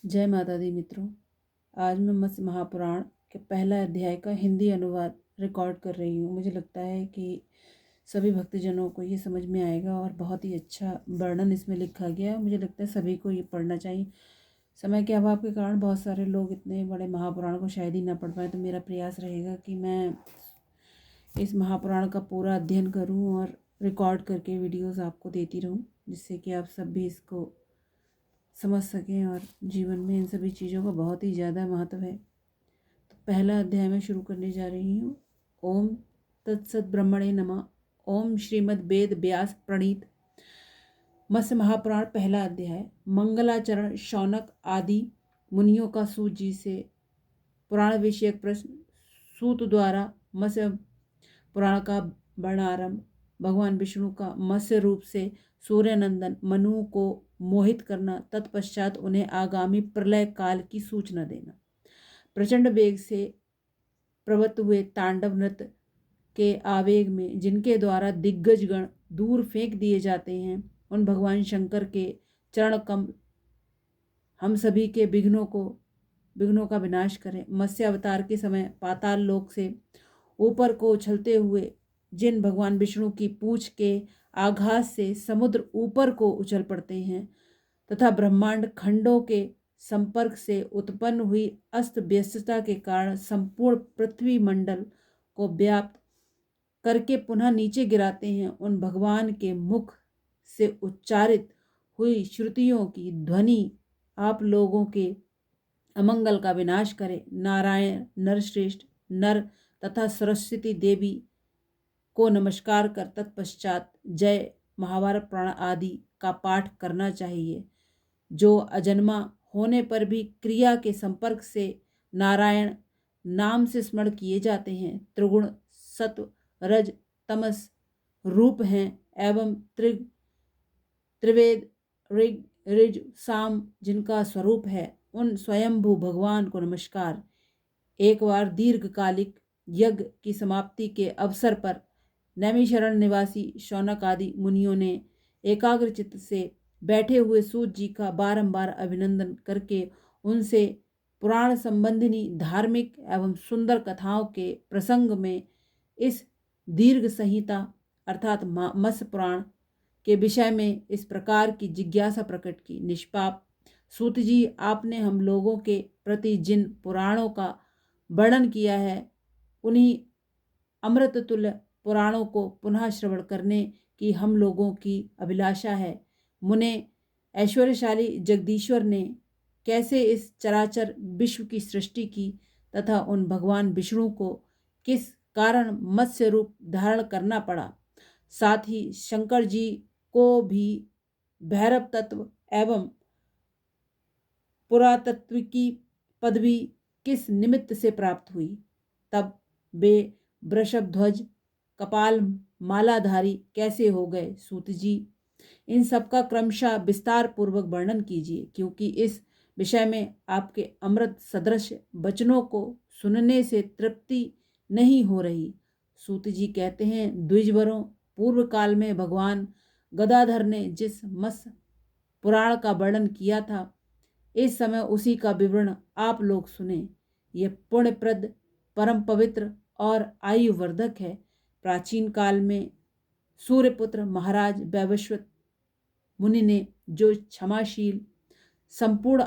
जय माता दी मित्रों। आज मैं मत्स्य महापुराण के पहला अध्याय का हिंदी अनुवाद रिकॉर्ड कर रही हूँ। मुझे लगता है कि सभी भक्तजनों को ये समझ में आएगा और बहुत ही अच्छा वर्णन इसमें लिखा गया है। मुझे लगता है सभी को ये पढ़ना चाहिए। समय के अभाव के कारण बहुत सारे लोग इतने बड़े महापुराण को शायद ही ना पढ़ पाए, तो मेरा प्रयास रहेगा कि मैं इस महापुराण का पूरा अध्ययन करूँ और रिकॉर्ड करके वीडियोज़ आपको देती रहूँ, जिससे कि आप सब भी इसको समझ सकें और जीवन में इन सभी चीज़ों का बहुत ही ज़्यादा महत्व है। तो पहला अध्याय मैं शुरू करने जा रही हूँ। ओम तत्सत ब्रह्मणे नमः। ओम श्रीमद् वेद व्यास प्रणीत मत्स्य महापुराण पहला अध्याय। मंगलाचरण शौनक आदि मुनियों का सूत जी से पुराण विषयक प्रश्न। सूत द्वारा मत्स्य पुराण का वर्णारंभ। भगवान विष्णु का मत्स्य रूप से सूर्यनंदन मनु को मोहित करना, तत्पश्चात उन्हें आगामी प्रलय काल की सूचना देना। प्रचंड वेग से प्रवृत्त हुए तांडव नृत्य के आवेग में जिनके द्वारा दिग्गज गण दूर फेंक दिए जाते हैं, उन भगवान शंकर के चरण कमल हम सभी के विघ्नों का विनाश करें। मत्स्य अवतार के समय पाताल लोक से ऊपर को उछलते हुए जिन भगवान विष्णु की पूंछ के आघात से समुद्र ऊपर को उछल पड़ते हैं तथा ब्रह्मांड खंडों के संपर्क से उत्पन्न हुई अस्त व्यस्तता के कारण संपूर्ण पृथ्वी मंडल को व्याप्त करके पुनः नीचे गिराते हैं, उन भगवान के मुख से उच्चारित हुई श्रुतियों की ध्वनि आप लोगों के अमंगल का विनाश करे। नारायण नरश्रेष्ठ नर तथा सरस्वती देवी को नमस्कार कर तत्पश्चात जय महाभारत पुराण आदि का पाठ करना चाहिए। जो अजन्मा होने पर भी क्रिया के संपर्क से नारायण नाम से स्मरण किए जाते हैं, त्रिगुण सत्व रज तमस रूप हैं एवं त्रिवेद ऋग ऋज साम जिनका स्वरूप है, उन स्वयंभू भगवान को नमस्कार। एक बार दीर्घकालिक यज्ञ की समाप्ति के अवसर पर नैमिषारण्य निवासी शौनक आदि मुनियों ने एकाग्र चित्त से बैठे हुए सूत जी का बारंबार अभिनंदन करके उनसे पुराण संबंधिनी धार्मिक एवं सुंदर कथाओं के प्रसंग में इस दीर्घ संहिता अर्थात मत्स्य पुराण के विषय में इस प्रकार की जिज्ञासा प्रकट की। निष्पाप सूत जी, आपने हम लोगों के प्रति जिन पुराणों का वर्णन किया है, उन्हीं अमृत तुल्य पुराणों को पुनः श्रवण करने की हम लोगों की अभिलाषा है। मुने ऐश्वर्यशाली जगदीश्वर ने कैसे इस चराचर विश्व की सृष्टि की तथा उन भगवान विष्णु को किस कारण मत्स्य रूप धारण करना पड़ा, साथ ही शंकर जी को भी भैरव तत्व एवं पुरातत्व की पदवी किस निमित्त से प्राप्त हुई, तब वे वृषभ ध्वज कपाल मालाधारी कैसे हो गए। सूत जी, इन सब का क्रमशः विस्तार पूर्वक वर्णन कीजिए, क्योंकि इस विषय में आपके अमृत सदृश वचनों को सुनने से तृप्ति नहीं हो रही। सूत जी कहते हैं, द्विजवरों, पूर्व काल में भगवान गदाधर ने जिस मत्स्य पुराण का वर्णन किया था, इस समय उसी का विवरण आप लोग सुने। यह पुण्यप्रद परम पवित्र और आयुवर्धक है। प्राचीन काल में सूर्यपुत्र महाराज वैवस्वत मुनि ने जो क्षमाशील संपूर्ण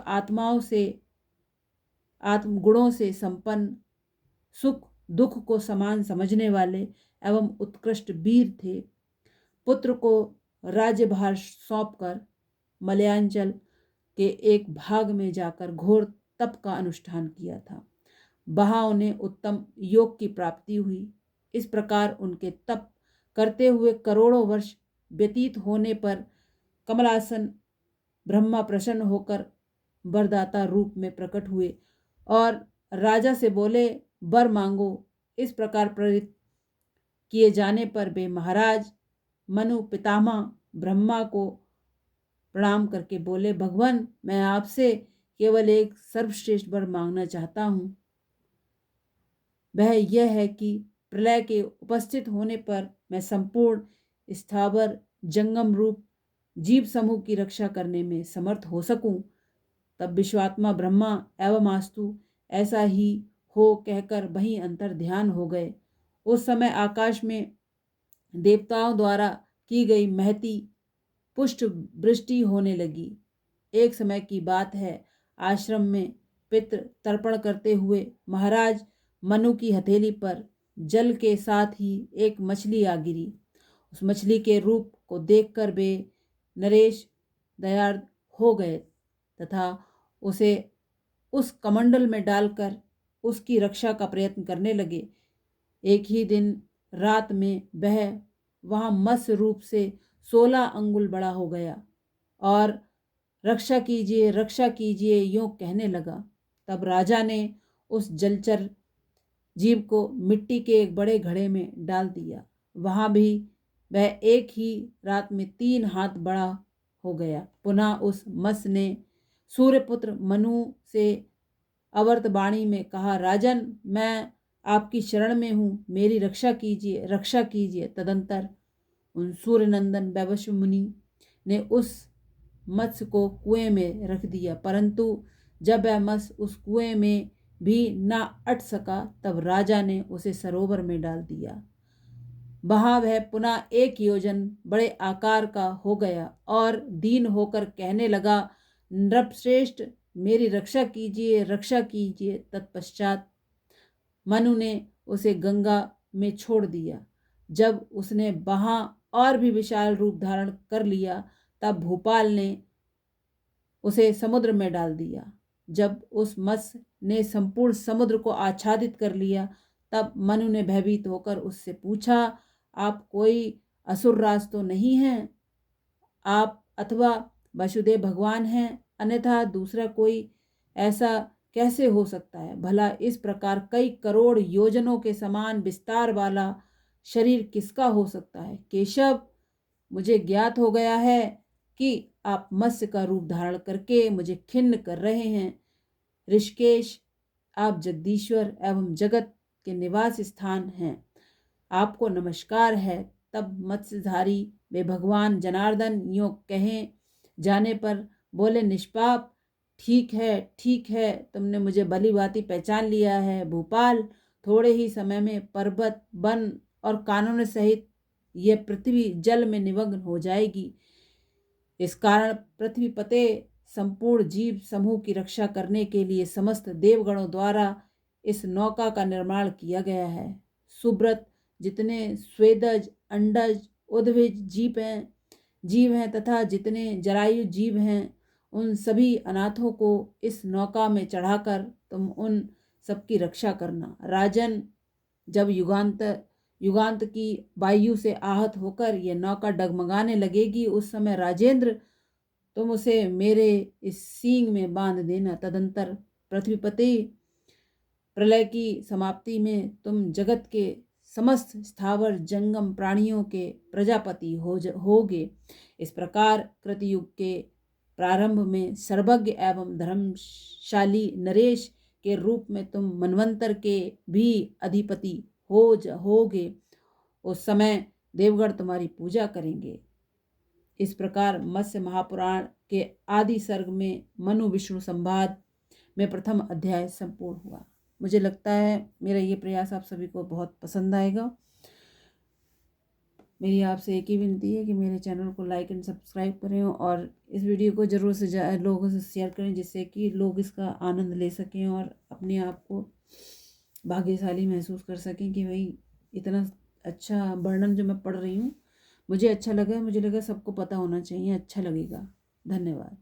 आत्मगुणों से संपन्न, सुख दुख को समान समझने वाले एवं उत्कृष्ट वीर थे, पुत्र को राज्यभार सौंपकर मलयांचल के एक भाग में जाकर घोर तप का अनुष्ठान किया था। वहां उन्हें उत्तम योग की प्राप्ति हुई। इस प्रकार उनके तप करते हुए करोड़ों वर्ष व्यतीत होने पर कमलासन ब्रह्मा प्रसन्न होकर वरदाता रूप में प्रकट हुए और राजा से बोले, वर मांगो। इस प्रकार प्रेरित किए जाने पर वे महाराज मनु पितामह ब्रह्मा को प्रणाम करके बोले, भगवान, मैं आपसे केवल एक सर्वश्रेष्ठ वर मांगना चाहता हूँ। वह यह है कि प्रलय के उपस्थित होने पर मैं संपूर्ण स्थावर जंगम रूप जीव समूह की रक्षा करने में समर्थ हो सकूं। तब विश्वात्मा ब्रह्मा एवं आस्तु ऐसा ही हो कहकर वहीं अंतर ध्यान हो गए। उस समय आकाश में देवताओं द्वारा की गई महती पुष्ट वृष्टि होने लगी। एक समय की बात है, आश्रम में पितृ तर्पण करते हुए महाराज मनु की हथेली पर जल के साथ ही एक मछली आ गिरी। उस मछली के रूप को देखकर वे नरेश दयार्द हो गए तथा उसे उस कमंडल में डालकर उसकी रक्षा का प्रयत्न करने लगे। एक ही दिन रात में वह वहाँ मत्स्य रूप से 16 अंगुल बड़ा हो गया और रक्षा कीजिए यूँ कहने लगा। तब राजा ने उस जलचर जीव को मिट्टी के एक बड़े घड़े में डाल दिया। वहाँ भी वह एक ही रात में 3 हाथ बड़ा हो गया। पुनः उस मत्स्य ने सूर्यपुत्र मनु से अवर्त वाणी में कहा, राजन, मैं आपकी शरण में हूँ, मेरी रक्षा कीजिए। तदंतर उन सूर्यनंदन वैवस्व मुनि ने उस मत्स्य को कुएं में रख दिया, परंतु जब वह मत्स्य उस कुएं में भी ना अट सका तब राजा ने उसे सरोवर में डाल दिया। वहाँ वह पुनः 1 योजन बड़े आकार का हो गया और दीन होकर कहने लगा, नृपश्रेष्ठ, मेरी रक्षा कीजिए। तत्पश्चात मनु ने उसे गंगा में छोड़ दिया। जब उसने वहाँ और भी विशाल रूप धारण कर लिया तब भूपाल ने उसे समुद्र में डाल दिया। जब उस मत्स्य ने संपूर्ण समुद्र को आच्छादित कर लिया तब मनु ने भयभीत होकर उससे पूछा, आप कोई असुरराज तो नहीं हैं? आप अथवा वसुदेव भगवान हैं, अन्यथा दूसरा कोई ऐसा कैसे हो सकता है? भला इस प्रकार कई करोड़ योजनों के समान विस्तार वाला शरीर किसका हो सकता है? केशव, मुझे ज्ञात हो गया है कि आप मत्स्य का रूप धारण करके मुझे खिन्न कर रहे हैं। ऋषिकेश, आप जगदीश्वर एवं जगत के निवास स्थान हैं, आपको नमस्कार है। तब मत्स्यधारी वे भगवान जनार्दन यूँ कहे जाने पर बोले, निष्पाप, ठीक है, तुमने मुझे भली भांति पहचान लिया है। भूपाल, थोड़े ही समय में पर्वत, वन और कानून सहित यह पृथ्वी जल में निमग्न हो जाएगी। इस कारण पृथ्वी पते संपूर्ण जीव समूह की रक्षा करने के लिए समस्त देवगणों द्वारा इस नौका का निर्माण किया गया है। सुब्रत, जितने स्वेदज, अंडज, उद्भिज जीव हैं तथा जितने जरायु जीव हैं, उन सभी अनाथों को इस नौका में चढ़ाकर तुम उन सबकी रक्षा करना। राजन, जब युगांत की वायु से आहत होकर यह नौका डगमगाने लगेगी, उस समय राजेंद्र, तुम उसे मेरे इस सींग में बांध देना। तदंतर पृथ्वीपति, प्रलय की समाप्ति में तुम जगत के समस्त स्थावर जंगम प्राणियों के प्रजापति होगे। इस प्रकार कृतयुग के प्रारंभ में सर्वज्ञ एवं धर्मशाली नरेश के रूप में तुम मनवंतर के भी अधिपति होगे। उस समय देवगण तुम्हारी पूजा करेंगे। इस प्रकार मत्स्य महापुराण के आदि सर्ग में मनु विष्णु संवाद में प्रथम अध्याय संपूर्ण हुआ। मुझे लगता है मेरा ये प्रयास आप सभी को बहुत पसंद आएगा। मेरी आपसे एक ही विनती है कि मेरे चैनल को लाइक एंड सब्सक्राइब करें और इस वीडियो को ज़रूर से लोगों से शेयर करें, जिससे कि लोग इसका आनंद ले सकें और अपने आप को भाग्यशाली महसूस कर सकें कि भाई इतना अच्छा वर्णन जो मैं पढ़ रही हूँ मुझे अच्छा लगा। मुझे लगा सबको पता होना चाहिए, अच्छा लगेगा। धन्यवाद।